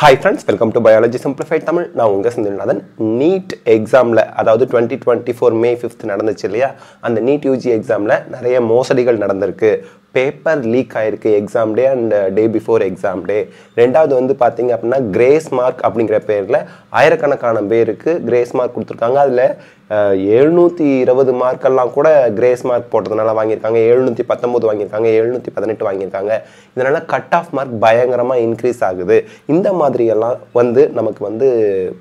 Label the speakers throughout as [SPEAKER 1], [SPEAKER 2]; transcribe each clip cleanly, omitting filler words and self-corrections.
[SPEAKER 1] Hi friends, welcome to Biology Simplified Tamil. நான் உங்க Senthilnathan. NEET எக்ஸாம்ல அதாவது 2024 மே 5th நடந்துச்சு இல்லையா, அந்த நீட் யூஜி எக்ஸாம்ல நிறைய மோசடிகள் நடந்திருக்கு. பேப்பர் லீக் ஆயிருக்கு exam day and day before exam டே. ரெண்டாவது வந்து பார்த்தீங்க அப்படின்னா கிரேஸ் மார்க் அப்படிங்கிற பேரில் ஆயிரக்கணக்கான பேருக்கு கிரேஸ் மார்க் கொடுத்துருக்காங்க. அதில் 720 மார்க்கெல்லாம் கூட கிரேஸ் மார்க் போட்டதுனால வாங்கியிருக்காங்க, 719 வாங்கியிருக்காங்க, 718 வாங்கியிருக்காங்க. இதனால் கட் ஆஃப் மார்க் பயங்கரமாக இன்க்ரீஸ் ஆகுது. இந்த மாதிரியெல்லாம் வந்து நமக்கு வந்து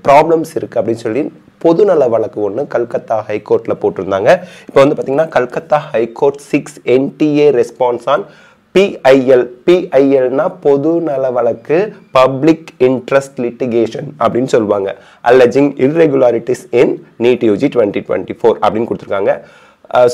[SPEAKER 1] ப்ராப்ளம்ஸ் இருக்குது அப்படின்னு சொல்லி பொதுநல வழக்கு ஒன்று கல்கத்தா ஹைகோர்ட்டில் போட்டிருந்தாங்க. இப்போ வந்து பார்த்தீங்கன்னா Calcutta high court 6 NTA response on PILனா பொதுநல வழக்கு, பப்ளிக் இன்ட்ரெஸ்ட் லிட்டிகேஷன் அப்படின்னு சொல்லுவாங்க. alleging irregularities in NEET UG 2024 அப்படின்னு கொடுத்துருக்காங்க.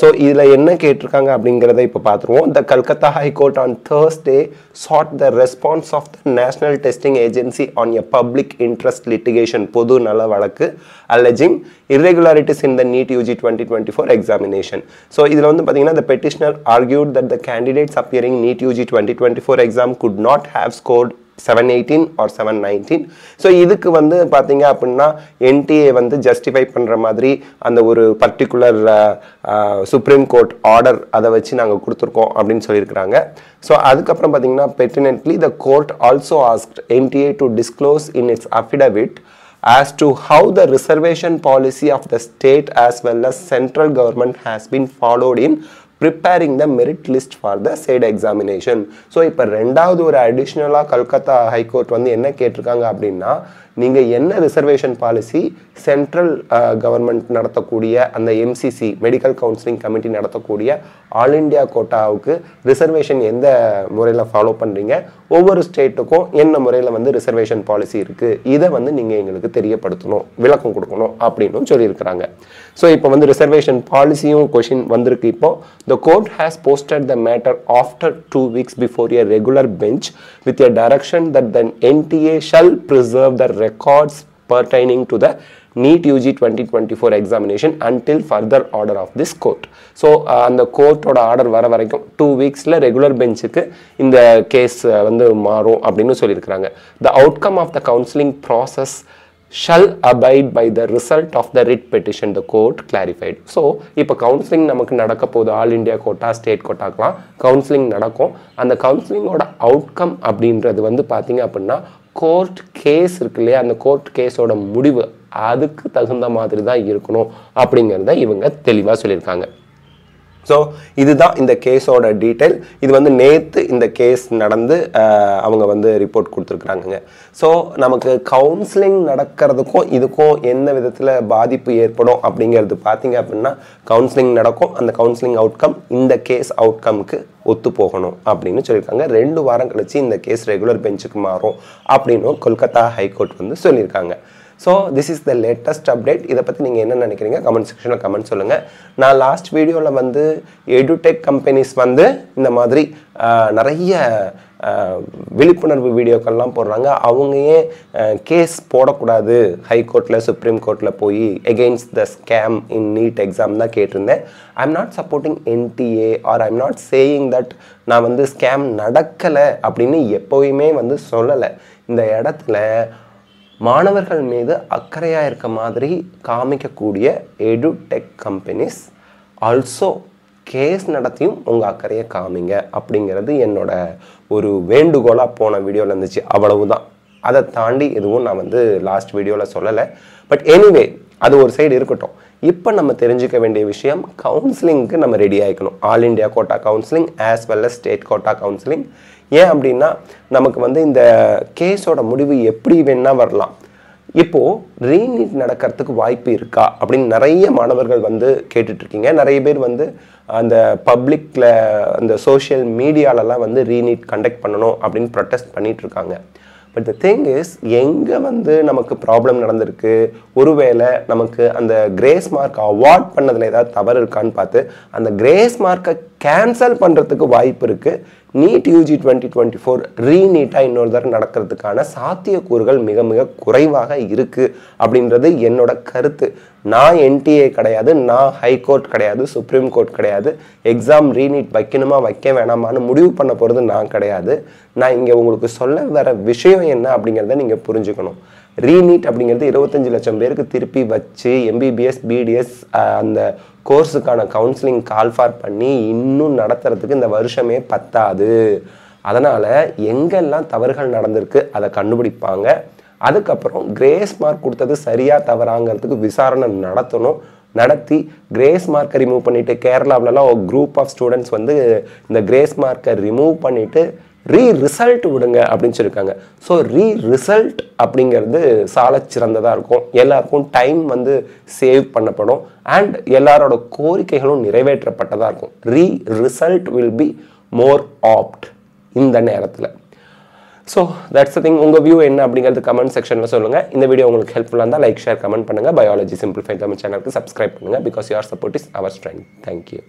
[SPEAKER 1] ஸோ இதில் என்ன கேட்டிருக்காங்க அப்படிங்கிறத இப்போ பார்த்துருவோம். The Calcutta high court on Thursday sought the response of the National Testing Agency on a public interest litigation பொது நல வழக்கு alleging irregularities in the NEET UG 2024 examination. So இதில் வந்து பார்த்தீங்கன்னா the petitioner argued that the candidates appearing NEET UG 2024 exam could not have scored 718 or 719. So இதுக்கு வந்து பார்த்தீங்க அப்படின்னா NTA வந்து ஜஸ்டிஃபை பண்ணுற மாதிரி அந்த ஒரு பர்டிகுலர் சுப்ரீம் கோர்ட் ஆர்டர் அதை வச்சு நாங்கள் கொடுத்துருக்கோம் அப்படின்னு சொல்லியிருக்கிறாங்க. ஸோ அதுக்கப்புறம் பார்த்தீங்கன்னா pertinently the court also asked NTA to disclose in its affidavit as to how the reservation policy of the state as well as central government has been followed in preparing the merit list for the said examination. So இப்போ ரெண்டாவது ஒரு அடிஷ்னலாக Calcutta high court வந்து என்ன கேட்டிருக்காங்க அப்படின்னா, நீங்கள் என்ன ரிசர்வேஷன் பாலிசி சென்ட்ரல் கவர்மெண்ட் நடத்தக்கூடிய அந்த MCC மெடிக்கல் கவுன்சிலிங் கமிட்டி நடத்தக்கூடிய ஆல் இண்டியா கோட்டாவுக்கு ரிசர்வேஷன் எந்த முறையில் ஃபாலோ பண்ணுறீங்க, ஒவ்வொரு ஸ்டேட்டுக்கும் என்ன முறையில் வந்து ரிசர்வேஷன் பாலிசி இருக்குது, இதை வந்து நீங்கள் எங்களுக்கு தெரியப்படுத்தணும், விளக்கம் கொடுக்கணும் அப்படின்னு சொல்லியிருக்கிறாங்க. ஸோ இப்போ வந்து ரிசர்வேஷன் பாலிசியும் கொஷின் வந்திருக்கு. இப்போ the court has posted the matter after 2 weeks before a regular bench with a direction that the NTA shall preserve the records pertaining to the NEET UG 2024 examination until further order of this court. So அந்த கோர்ட்டோட order வர வரைக்கும் 2 weeksல regular பெஞ்சுக்கு இந்த case வந்து மாறும் அப்படின்னு சொல்லியிருக்கிறாங்க. The outcome of the counseling process shall abide by the result of the writ petition, the court clarified. So இப்போ counselling நமக்கு நடக்க போகுது, ஆல் இண்டியா கோட்டா ஸ்டேட் கோட்டாக்கெலாம் கவுன்சிலிங் நடக்கும். அந்த கவுன்சிலிங்கோட அவுட்கம் அப்படின்றது வந்து பார்த்தீங்க அப்படின்னா கோர்ட் கேஸ் இருக்கு இல்லையா, அந்த கோர்ட் கேஸோட முடிவு அதுக்கு தகுந்த மாதிரி தான் இருக்கணும் அப்படிங்கிறத இவங்க தெளிவாக சொல்லியிருக்காங்க. ஸோ இதுதான் இந்த கேஸோட டீட்டெயில். இது வந்து நேற்று இந்த கேஸ் நடந்து அவங்க வந்து ரிப்போர்ட் கொடுத்துருக்குறாங்க. ஸோ நமக்கு கவுன்சிலிங் நடக்கிறதுக்கும் இதுக்கும் எந்த விதத்தில் பாதிப்பு ஏற்படும் அப்படிங்கிறது பார்த்தீங்க அப்படின்னா, கவுன்சிலிங் நடக்கும், அந்த கவுன்சிலிங் அவுட்கம் இந்த கேஸ் அவுட்கம்க்கு ஒத்து போகணும் அப்படின்னு சொல்லியிருக்காங்க. 2 வாரம் கழிச்சு இந்த கேஸ் ரெகுலர் பெஞ்சுக்கு மாறும் அப்படின்னு கொல்கத்தா ஹைகோர்ட் வந்து சொல்லியிருக்காங்க. So this is the latest update. இதை பற்றி நீங்கள் என்ன நினைக்கிறீங்க கமெண்ட் செக்ஷனில் கமெண்ட் சொல்லுங்கள். நான் லாஸ்ட் வீடியோவில் வந்து எடுடெக் கம்பெனிஸ் வந்து இந்த மாதிரி நிறைய விழிப்புணர்வு வீடியோக்கள்லாம் போடுறாங்க. அவங்க ஏன் கேஸ் போடக்கூடாது ஹைகோர்ட்டில் சுப்ரீம் கோர்ட்டில் போய் against the scam in NEET exam தான் கேட்டிருந்தேன். I am not supporting NTA or I am not saying that நான் வந்து ஸ்கேம் நடக்கலை அப்படின்னு எப்போயுமே வந்து சொல்லலை. இந்த இடத்துல மாணவர்கள் மீது அக்கறையாக இருக்க மாதிரி காமிக்கக்கூடிய எடுடெக் கம்பெனிஸ் ஆல்சோ கேஸ் நடத்தியும் உங்கள் அக்கறையை காமிங்க அப்படிங்கிறது என்னோட ஒரு வேண்டுகோளாக போன வீடியோவில் இருந்துச்சு. அவ்வளவுதான். அதை தாண்டி எதுவும் நான் வந்து லாஸ்ட் வீடியோவில் சொல்லலை. பட் எனிவே அது ஒரு சைடு இருக்கட்டும். இப்போ நம்ம தெரிஞ்சுக்க வேண்டிய விஷயம், கவுன்சிலிங்க்கு நம்ம ரெடி ஆகிக்கணும். All India quota counselling as well as state quota counselling. ஏன் அப்படின்னா நமக்கு வந்து இந்த கேஸோட முடிவு எப்படி வேணா வரலாம். இப்போது ரீநீட் நடக்கிறதுக்கு வாய்ப்பு இருக்கா அப்படின்னு நிறைய மாணவர்கள் வந்து கேட்டுட்ருக்கீங்க. நிறைய பேர் வந்து அந்த பப்ளிக்கில் அந்த சோஷியல் மீடியாலலாம் வந்து ரீநீட் கண்டக்ட் பண்ணணும் அப்படின்னு ப்ரொட்டஸ்ட் பண்ணிகிட்ருக்காங்க. பட் த திங் இஸ், எங்கே வந்து நமக்கு ப்ராப்ளம் நடந்திருக்கு, ஒருவேளை நமக்கு அந்த கிரேஸ் மார்க் அவார்ட் பண்ணதில் ஏதாவது தவறு இருக்கான்னு பார்த்து அந்த கிரேஸ் மார்க்கை கேன்சல் பண்ணுறதுக்கு வாய்ப்பு இருக்குது. நீட் யூஜி 2024 ரீநீட்டாக இன்னொரு தடவை நடக்கிறதுக்கான சாத்தியக்கூறுகள் மிக மிக குறைவாக இருக்குது அப்படின்றது என்னோட கருத்து. நான் என்டிஏ கிடையாது, நான் ஹைகோர்ட் கிடையாது, சுப்ரீம் கோர்ட் கிடையாது. எக்ஸாம் ரீநீட் வைக்கணுமா வைக்க வேணாமான்னு முடிவு பண்ண போகிறது நான் கிடையாது. நான் இங்கே உங்களுக்கு சொல்ல வர விஷயம் என்ன அப்படிங்கிறத நீங்கள் புரிஞ்சுக்கணும். ரீநீட் அப்படிங்கிறது 25 லட்சம் பேருக்கு திருப்பி வச்சு எம்பிபிஎஸ் பிடிஎஸ் அந்த கோர்ஸுக்கான கவுன்சிலிங் கால்ஃபார் பண்ணி இன்னும் நடத்துறதுக்கு இந்த வருஷமே பத்தாது. அதனால் எங்கெல்லாம் தவறுகள் நடந்திருக்கு அதை கண்டுபிடிப்பாங்க. அதுக்கப்புறம் கிரேஸ் மார்க் கொடுத்தது சரியாக தவறாங்கிறதுக்கு விசாரணை நடத்தி கிரேஸ் மார்க்கை ரிமூவ் பண்ணிவிட்டு கேரளாவிலலாம் ஒரு குரூப் ஆஃப் ஸ்டூடெண்ட்ஸ் வந்து இந்த கிரேஸ் மார்க்கை ரிமூவ் பண்ணிவிட்டு ரிசல்ட் விடுங்க அப்படின்னு சொல்லியிருக்காங்க. ஸோ ரிசல்ட் அப்படிங்கிறது சால சிறந்ததாக இருக்கும். எல்லாருக்கும் டைம் வந்து சேவ் பண்ணப்படும் அண்ட் எல்லாரோட கோரிக்கைகளும் நிறைவேற்றப்பட்டதாக இருக்கும். Result will be more apt இந்த நேரத்தில். So that's the thing. உங்கள் வியூ என்ன அப்படிங்கிறது கமெண்ட் செக்ஷனில் சொல்லுங்கள். இந்த வீடியோ உங்களுக்கு ஹெல்ப்ஃபுல்லாக இருந்தால் லைக் ஷேர் கமெண்ட் பண்ணுங்கள். பயாலஜி சிம்பிளிஃபைட் தமிழ் சேனலுக்கு சப்ஸ்கிரைப் பண்ணுங்கள். Because your support is our strength. Thank you.